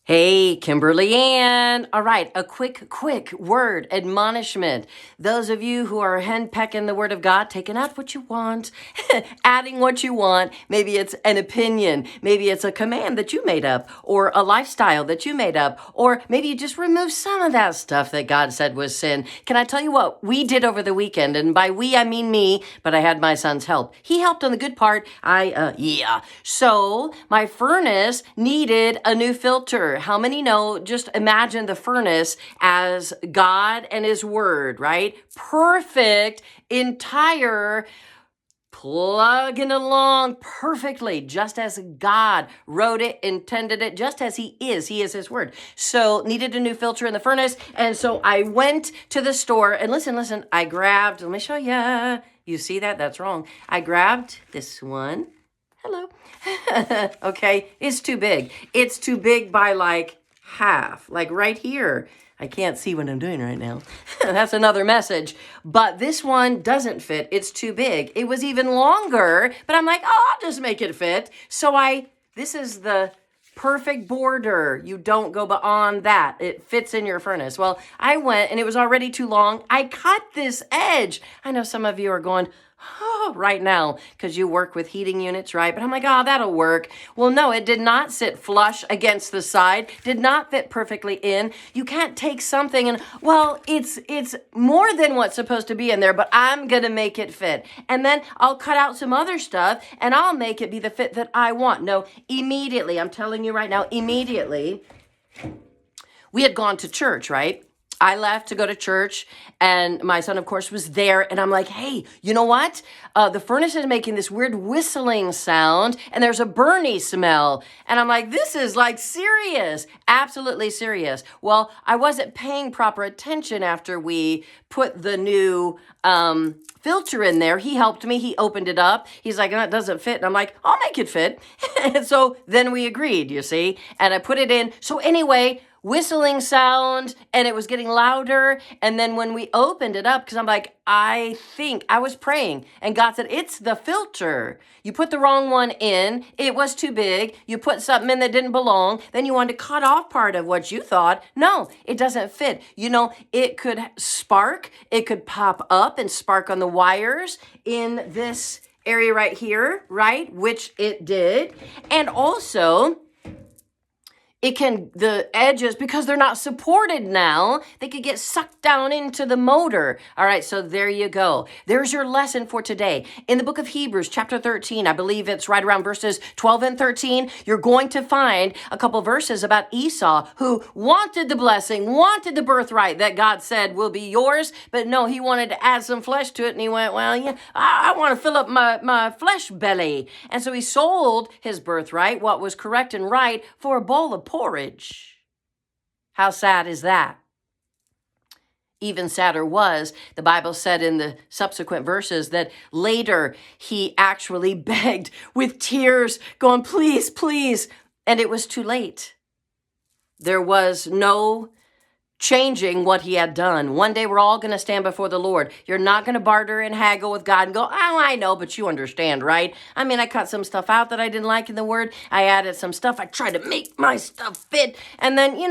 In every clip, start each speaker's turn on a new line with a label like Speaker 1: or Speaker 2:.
Speaker 1: Hey, Kimberly Ann. All right, a quick word admonishment. Those of you who are henpecking the word of God, taking out what you want, adding what you want. Maybe it's an opinion. Maybe it's a command that you made up or a lifestyle that you made up. Or maybe you just remove some of that stuff that God said was sin. Can I tell you what we did over the weekend? And by we, I mean me, but I had my son's help. He helped on the good part. So my furnace needed a new filter. How many know? Just imagine the furnace as God and His Word, right? Perfect, entire, plugging along perfectly, just as God wrote it, intended it, just as He is. He is His Word. So needed a new filter in the furnace. And so I went to the store and listen, I grabbed, let me show you. You see that? That's wrong. I grabbed this one. Hello. Okay, it's too big. It's too big by like half, like right here. I can't see what I'm doing right now. That's another message. But this one doesn't fit. It's too big. It was even longer, but I'm like, oh, I'll just make it fit. So this is the perfect border. You don't go beyond that. It fits in your furnace. Well, I went and it was already too long. I cut this edge. I know some of you are going, oh, right now, because you work with heating units, right? But I'm like, oh, that'll work. Well, no, it did not sit flush against the side, did not fit perfectly in. You can't take something and, well, it's more than what's supposed to be in there, but I'm going to make it fit. And then I'll cut out some other stuff and I'll make it be the fit that I want. No, immediately, I'm telling you right now, immediately, we had gone to church, right? I left to go to church and my son, of course, was there. And I'm like, hey, you know what? The furnace is making this weird whistling sound and there's a burny smell. And I'm like, this is like serious, absolutely serious. Well, I wasn't paying proper attention after we put the new filter in there. He helped me. He opened it up. He's like, no, it doesn't fit. And I'm like, I'll make it fit. And so then we agreed, you see, and I put it in. So anyway, whistling sound, and it was getting louder. And then when we opened it up, because I'm like, I think I was praying, and God said, it's the filter. You put the wrong one in. It was too big. You put something in that didn't belong. Then you wanted to cut off part of what you thought. No, it doesn't fit. You know, it could spark. It could pop up and spark on the wires in this area right here, right? Which it did. And also, the edges, because they're not supported now, they could get sucked down into the motor. All right, so there you go. There's your lesson for today. In the book of Hebrews, chapter 13, I believe it's right around verses 12 and 13, you're going to find a couple verses about Esau, who wanted the blessing, wanted the birthright that God said will be yours, but no, he wanted to add some flesh to it, and he went, well, yeah, I want to fill up my flesh belly. And so he sold his birthright, what was correct and right, for a bowl of porridge. How sad is that? Even sadder was, the Bible said in the subsequent verses that later he actually begged with tears, going, please, please. And it was too late. There was no changing what he had done. One day we're all going to stand before the Lord. You're not going to barter and haggle with God and go, oh, I know, but you understand, right? I mean, I cut some stuff out that I didn't like in the word. I added some stuff. I tried to make my stuff fit. And then, you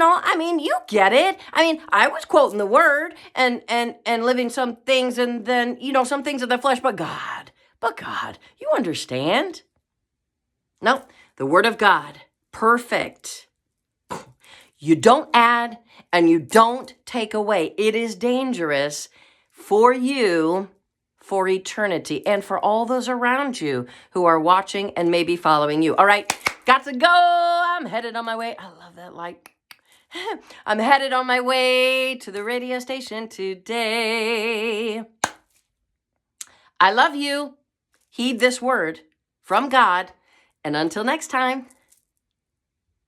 Speaker 1: get it. I mean, I was quoting the word and living some things, and then, some things of the flesh, but God, you understand? No, the word of God, perfect. You don't add and you don't take away. It is dangerous for you, for eternity, and for all those around you who are watching and maybe following you. All right, got to go. I'm headed on my way. I love that light. I'm headed on my way to the radio station today. I love you. Heed this word from God. And until next time.